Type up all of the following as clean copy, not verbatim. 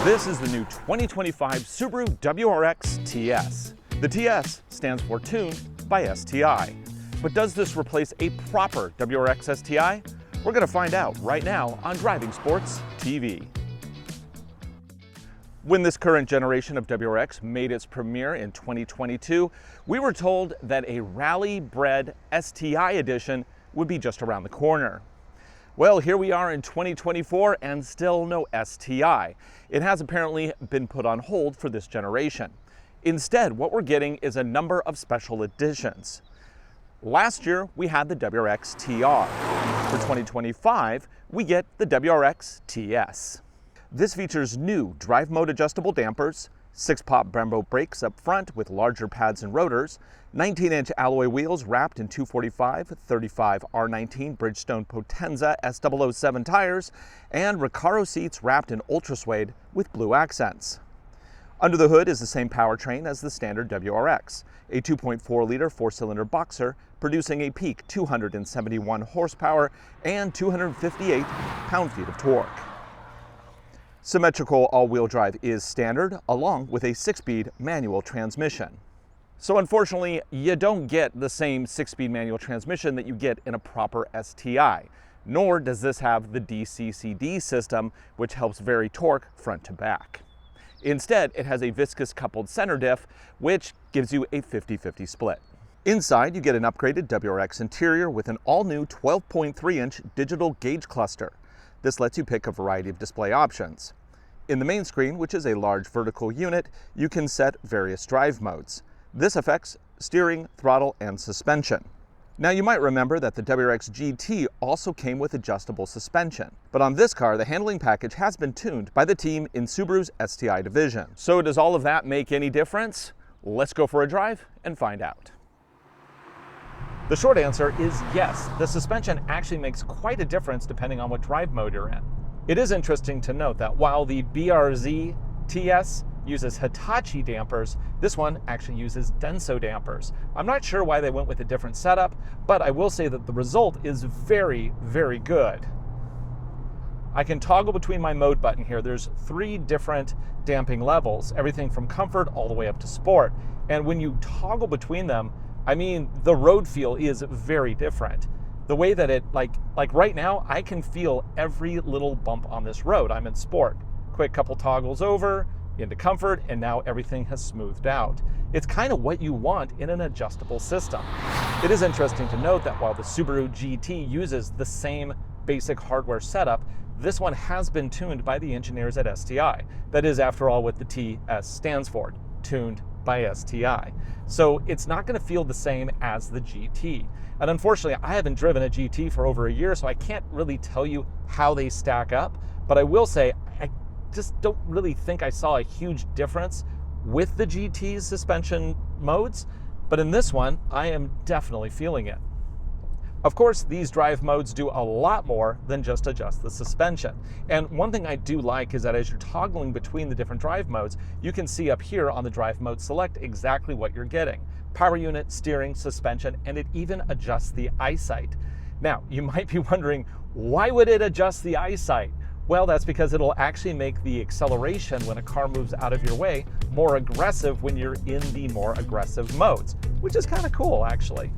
This is the new 2025 Subaru WRX TS. The TS stands for Tuned by STI. But does this replace a proper WRX STI? We're going to find out right now on Driving Sports TV. When this current generation of WRX made its premiere in 2022, we were told that a rally-bred STI edition would be just around the corner. Well, here we are in 2024 and still no STI. It has apparently been put on hold for this generation. Instead, what we're getting is a number of special editions. Last year, we had the WRX TR. For 2025, we get the WRX TS. This features new drive mode adjustable dampers, 6-pop Brembo brakes up front with larger pads and rotors, 19-inch alloy wheels wrapped in 245/35 R19 Bridgestone Potenza S007 tires, and Recaro seats wrapped in ultra suede with blue accents. Under the hood is the same powertrain as the standard WRX, a 2.4-liter 4-cylinder boxer producing a peak 271 horsepower and 258 pound-feet of torque. Symmetrical all-wheel drive is standard, along with a 6-speed manual transmission. So unfortunately, you don't get the same 6-speed manual transmission that you get in a proper STI, nor does this have the DCCD system, which helps vary torque front to back. Instead, it has a viscous coupled center diff, which gives you a 50-50 split. Inside, you get an upgraded WRX interior with an all-new 12.3-inch digital gauge cluster. This lets you pick a variety of display options. In the main screen, which is a large vertical unit, you can set various drive modes. This affects steering, throttle, and suspension. Now you might remember that the WRX GT also came with adjustable suspension, but on this car, the handling package has been tuned by the team in Subaru's STI division. So does all of that make any difference? Let's go for a drive and find out. The short answer is yes. The suspension actually makes quite a difference depending on what drive mode you're in. It is interesting to note that while the BRZ TS uses Hitachi dampers, this one actually uses Denso dampers. I'm not sure why they went with a different setup, but I will say that the result is very, very good. I can toggle between my mode button here. There's 3 different damping levels, everything from comfort all the way up to sport. And when you toggle between them, I mean, the road feel is very different. The way that it, like right now, I can feel every little bump on this road. I'm in sport. Quick couple toggles over, into comfort, and now everything has smoothed out. It's kind of what you want in an adjustable system. It is interesting to note that while the Subaru GT uses the same basic hardware setup, this one has been tuned by the engineers at STI. That is, after all, what the TS stands for, tuned by STI. So it's not going to feel the same as the GT. And unfortunately, I haven't driven a GT for over a year, so I can't really tell you how they stack up. But I will say, I just don't really think I saw a huge difference with the GT's suspension modes. But in this one, I am definitely feeling it. Of course, these drive modes do a lot more than just adjust the suspension. And one thing I do like is that as you're toggling between the different drive modes, you can see up here on the drive mode select exactly what you're getting. Power unit, steering, suspension, and it even adjusts the eyesight. Now, you might be wondering, why would it adjust the eyesight? Well, that's because it'll actually make the acceleration when a car moves out of your way more aggressive when you're in the more aggressive modes, which is kind of cool, actually.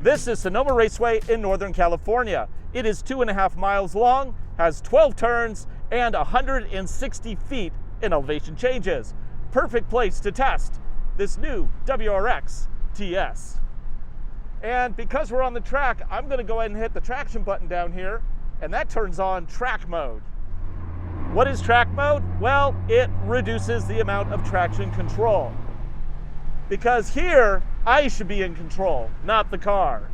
This is Sonoma Raceway in Northern California. It is 2.5 miles long, has 12 turns, and 160 feet in elevation changes. Perfect place to test this new WRX TS. And because we're on the track, I'm going to go ahead and hit the traction button down here, and that turns on track mode. What is track mode? Well, it reduces the amount of traction control. Because here, I should be in control, not the car.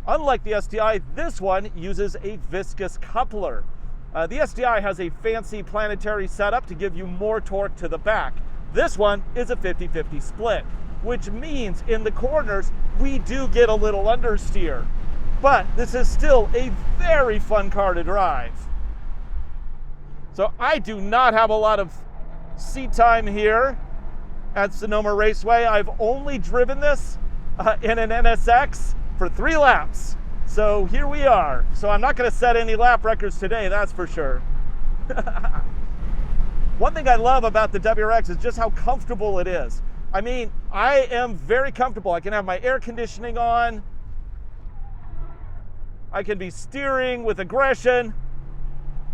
Unlike the STI, this one uses a viscous coupler. The STI has a fancy planetary setup to give you more torque to the back. This one is a 50-50 split, which means in the corners, we do get a little understeer. But this is still a very fun car to drive. So I do not have a lot of seat time here. at Sonoma Raceway. I've only driven this in an NSX for 3 laps. So here we are. So I'm not going to set any lap records today, that's for sure. One thing I love about the WRX is just how comfortable it is. I mean, I am very comfortable. I can have my air conditioning on. I can be steering with aggression.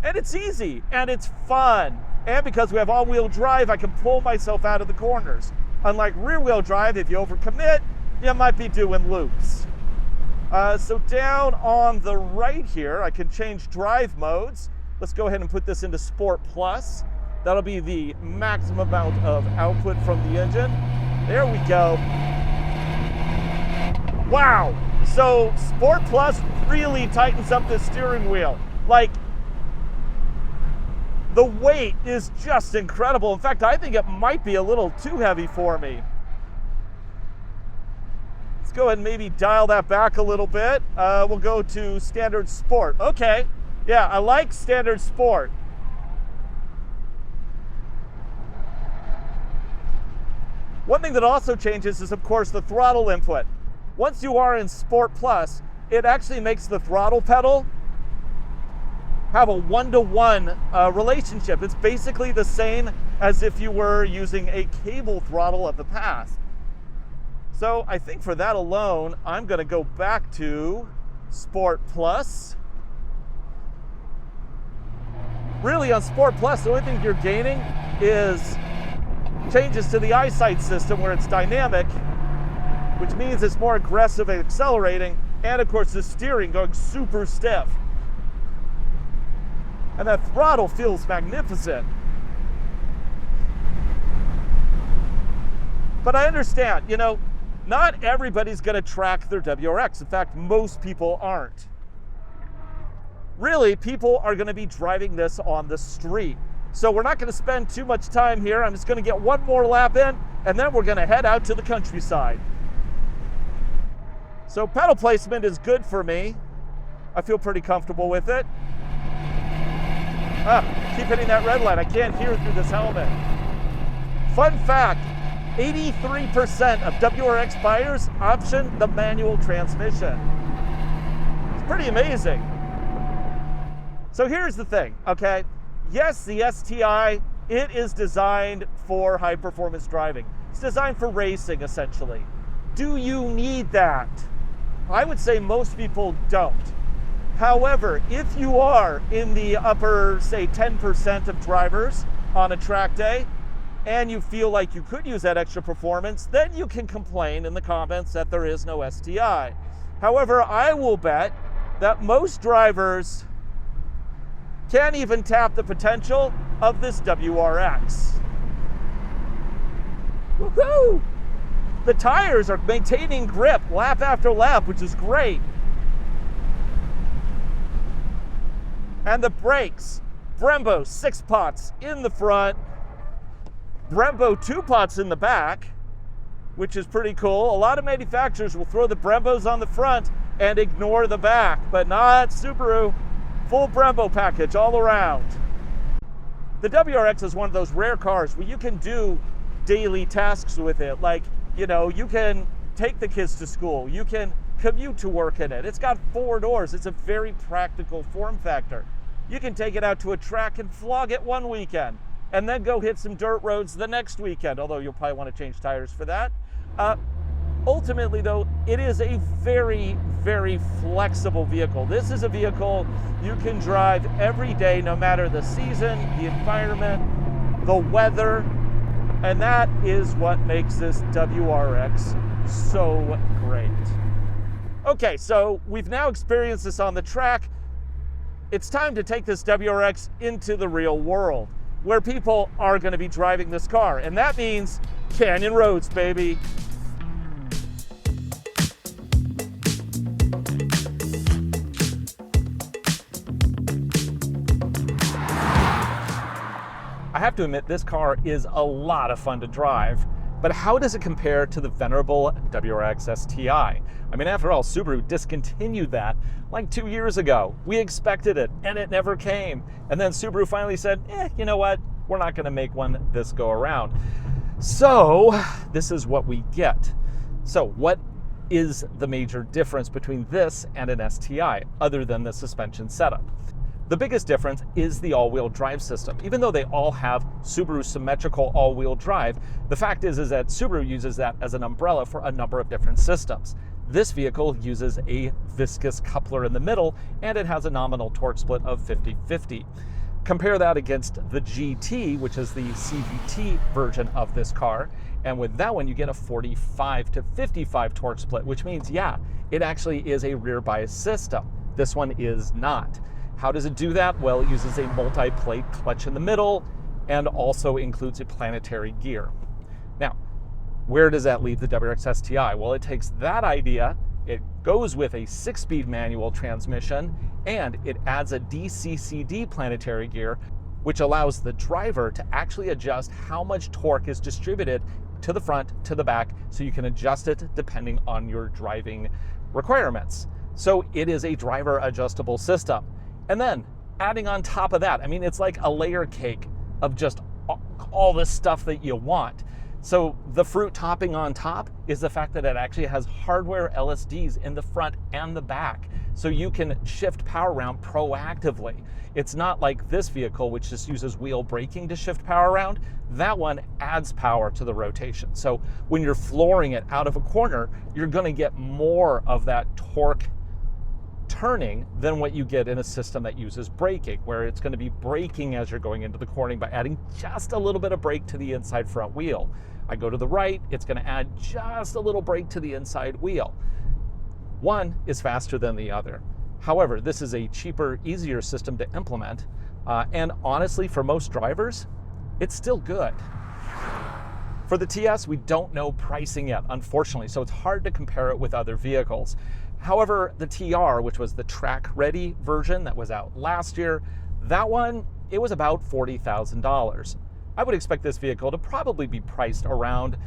And it's easy, and it's fun. And because we have all-wheel drive, I can pull myself out of the corners. Unlike rear-wheel drive, if you overcommit, you might be doing loops. So down on the right here, I can change drive modes. Let's go ahead and put this into Sport Plus. That'll be the maximum amount of output from the engine. There we go. Wow. So Sport Plus really tightens up the steering wheel. Like, the weight is just incredible. In fact, I think it might be a little too heavy for me. Let's go ahead and maybe dial that back a little bit. We'll go to Standard Sport. Okay, yeah, I like Standard Sport. One thing that also changes is, of course, the throttle input. Once you are in Sport Plus, it actually makes the throttle pedal have a 1-to-1 relationship. It's basically the same as if you were using a cable throttle of the past. So I think for that alone, I'm going to go back to Sport Plus. Really, on Sport Plus, the only thing you're gaining is changes to the eyesight system where it's dynamic, which means it's more aggressive at accelerating, and of course the steering going super stiff. And that throttle feels magnificent. But I understand, you know, not everybody's going to track their WRX. In fact, most people aren't. Really, people are going to be driving this on the street. So we're not going to spend too much time here. I'm just going to get one more lap in, and then we're going to head out to the countryside. So pedal placement is good for me. I feel pretty comfortable with it. Keep hitting that red light. I can't hear through this helmet. Fun fact, 83% of WRX buyers option the manual transmission. It's pretty amazing. So here's the thing, okay? Yes, the STI, it is designed for high-performance driving. It's designed for racing, essentially. Do you need that? I would say most people don't. However, if you are in the upper, say, 10% of drivers on a track day, and you feel like you could use that extra performance, then you can complain in the comments that there is no STI. However, I will bet that most drivers can't even tap the potential of this WRX. Woohoo! The tires are maintaining grip lap after lap, which is great. And the brakes, Brembo 6 pots in the front, Brembo 2 pots in the back, which is pretty cool. A lot of manufacturers will throw the Brembos on the front and ignore the back, but not Subaru. Full Brembo package all around. The WRX is one of those rare cars where you can do daily tasks with it. Like, you know, you can take the kids to school, you can commute to work in it. It's got 4 doors. It's a very practical form factor. You can take it out to a track and flog it one weekend and then go hit some dirt roads the next weekend, although you'll probably want to change tires for that. Ultimately, though, it is a very, very flexible vehicle. This is a vehicle you can drive every day, no matter the season, the environment, the weather, and that is what makes this WRX so great. Okay, so we've now experienced this on the track. It's time to take this WRX into the real world, where people are going to be driving this car, and that means canyon roads, baby. I have to admit, this car is a lot of fun to drive, but how does it compare to the venerable WRX STI? I mean, after all, Subaru discontinued that like 2 years ago. We expected it, and it never came. And then Subaru finally said, you know what? We're not gonna make one this go around. So this is what we get. So what is the major difference between this and an STI other than the suspension setup? The biggest difference is the all-wheel drive system. Even though they all have Subaru symmetrical all-wheel drive, the fact is that Subaru uses that as an umbrella for a number of different systems. This vehicle uses a viscous coupler in the middle, and it has a nominal torque split of 50-50. Compare that against the GT, which is the CVT version of this car, and with that one you get a 45-55 torque split, which means, yeah, it actually is a rear bias system. This one is not. How does it do that? Well, it uses a multi-plate clutch in the middle and also includes a planetary gear. Now, where does that leave the WRX STI? Well, it takes that idea, it goes with a 6-speed manual transmission, and it adds a DCCD planetary gear, which allows the driver to actually adjust how much torque is distributed to the front, to the back, so you can adjust it depending on your driving requirements. So it is a driver adjustable system. And then adding on top of that, I mean, it's like a layer cake of just all this stuff that you want. So the fruit topping on top is the fact that it actually has hardware LSDs in the front and the back. So you can shift power around proactively. It's not like this vehicle, which just uses wheel braking to shift power around. That one adds power to the rotation. So when you're flooring it out of a corner, you're gonna get more of that torque turning than what you get in a system that uses braking, where it's going to be braking as you're going into the cornering by adding just a little bit of brake to the inside front wheel. I go to the right, it's going to add just a little brake to the inside wheel. One is faster than the other. However, this is a cheaper, easier system to implement, and honestly, for most drivers, it's still good. For the TS, we don't know pricing yet, unfortunately, so it's hard to compare it with other vehicles. However, the TR, which was the track-ready version that was out last year, that one, it was about $40,000. I would expect this vehicle to probably be priced around,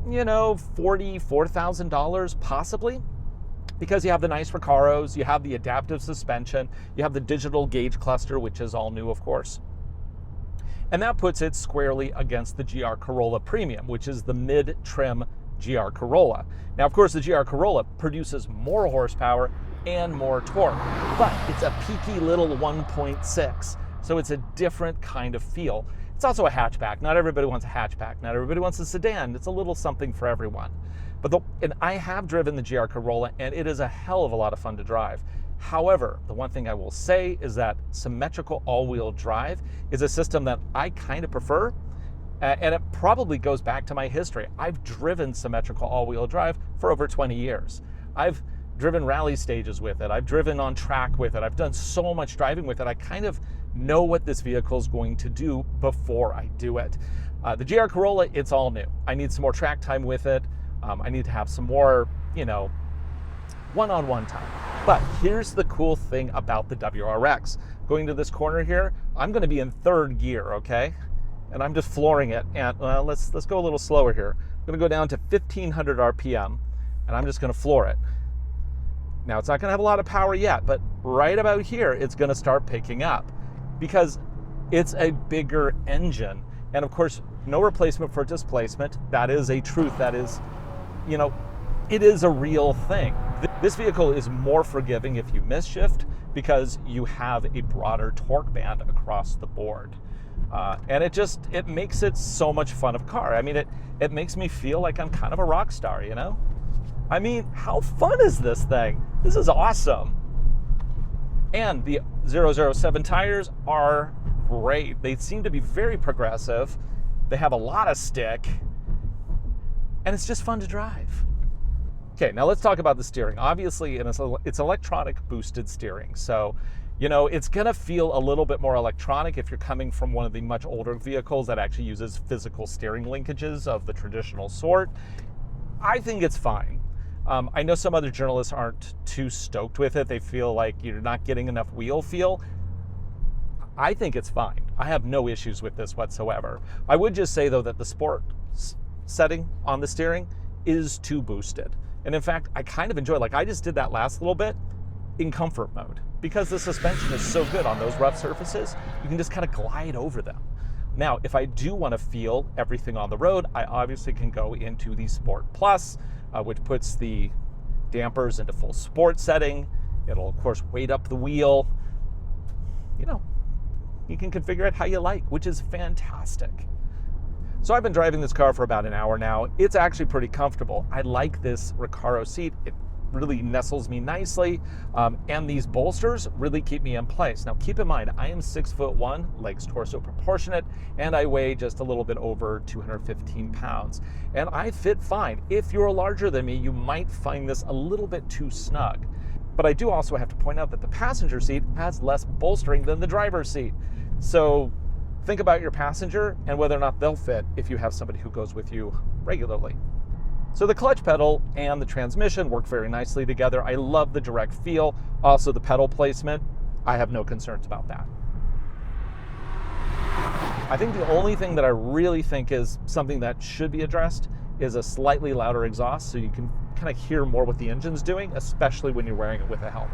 $44,000 possibly, because you have the nice Recaros, you have the adaptive suspension, you have the digital gauge cluster, which is all new, of course. And that puts it squarely against the GR Corolla Premium, which is the mid-trim GR Corolla. Now, of course, the GR Corolla produces more horsepower and more torque, but it's a peaky little 1.6, so it's a different kind of feel. It's also a hatchback. Not everybody wants a hatchback. Not everybody wants a sedan. It's a little something for everyone. And I have driven the GR Corolla, and it is a hell of a lot of fun to drive. However, the one thing I will say is that symmetrical all-wheel drive is a system that I kind of prefer. And it probably goes back to my history. I've driven symmetrical all-wheel drive for over 20 years. I've driven rally stages with it. I've driven on track with it. I've done so much driving with it. I kind of know what this vehicle is going to do before I do it. The GR Corolla, it's all new. I need some more track time with it. I need to have some more, one-on-one time. But here's the cool thing about the WRX. Going to this corner here, I'm going to be in third gear, okay? And I'm just flooring it, and let's go a little slower here. I'm gonna go down to 1500 RPM, and I'm just gonna floor it. Now, it's not gonna have a lot of power yet, but right about here, it's gonna start picking up because it's a bigger engine. And of course, no replacement for displacement. That is a truth. That is, it is a real thing. This vehicle is more forgiving if you misshift because you have a broader torque band across the board. And it makes it so much fun of a car. I mean, it makes me feel like I'm kind of a rock star, I mean, how fun is this thing? This is awesome. And the 007 tires are great. They seem to be very progressive. They have a lot of stick, and it's just fun to drive. Okay, now let's talk about the steering. Obviously, it's electronic boosted steering, so it's gonna feel a little bit more electronic if you're coming from one of the much older vehicles that actually uses physical steering linkages of the traditional sort. I think it's fine. I know some other journalists aren't too stoked with it. They feel like you're not getting enough wheel feel. I think it's fine. I have no issues with this whatsoever. I would just say, though, that the sport setting on the steering is too boosted. And in fact, I kind of enjoy, I just did that last little bit in comfort mode because the suspension is so good on those rough surfaces, you can just kind of glide over them. Now, if I do want to feel everything on the road, I obviously can go into the Sport Plus, which puts the dampers into full sport setting. It'll, of course, weight up the wheel. You know, you can configure it how you like, which is fantastic. So I've been driving this car for about an hour now. It's actually pretty comfortable. I like this Recaro seat. It really nestles me nicely, and these bolsters really keep me in place. Now keep in mind, I am 6'1", legs torso proportionate, and I weigh just a little bit over 215 pounds. And I fit fine. If you're larger than me, you might find this a little bit too snug. But I do also have to point out that the passenger seat has less bolstering than the driver's seat. So think about your passenger and whether or not they'll fit if you have somebody who goes with you regularly. So the clutch pedal and the transmission work very nicely together. I love the direct feel. Also the pedal placement, I have no concerns about that. I think the only thing that I really think is something that should be addressed is a slightly louder exhaust so you can kind of hear more what the engine's doing, especially when you're wearing it with a helmet.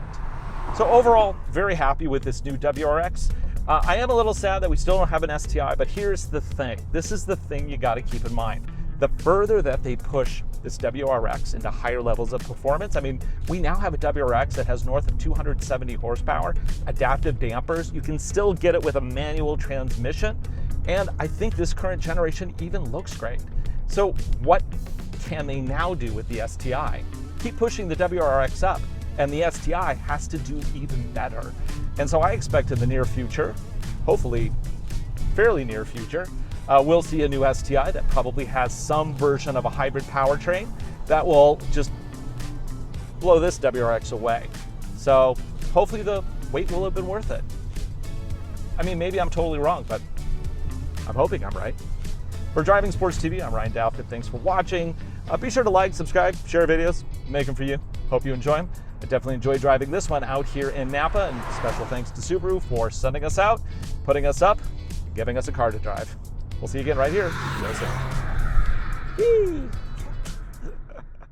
So overall, very happy with this new WRX. I am a little sad that we still don't have an STI, but here's the thing. This is the thing you got to keep in mind. The further that they push this WRX into higher levels of performance, I mean, we now have a WRX that has north of 270 horsepower, adaptive dampers. You can still get it with a manual transmission, and I think this current generation even looks great. So what can they now do with the STI? Keep pushing the WRX up, and the STI has to do even better. And so I expect in the near future, hopefully fairly near future, we'll see a new STI that probably has some version of a hybrid powertrain that will just blow this WRX away. So hopefully the wait will have been worth it. I mean, maybe I'm totally wrong, but I'm hoping I'm right. For Driving Sports TV, I'm Ryan Dalford. Thanks for watching. Be sure to like, subscribe, share videos, make them for you. Hope you enjoy them. I definitely enjoyed driving this one out here in Napa, and special thanks to Subaru for sending us out, putting us up, giving us a car to drive. We'll see you again right here real soon. Whee!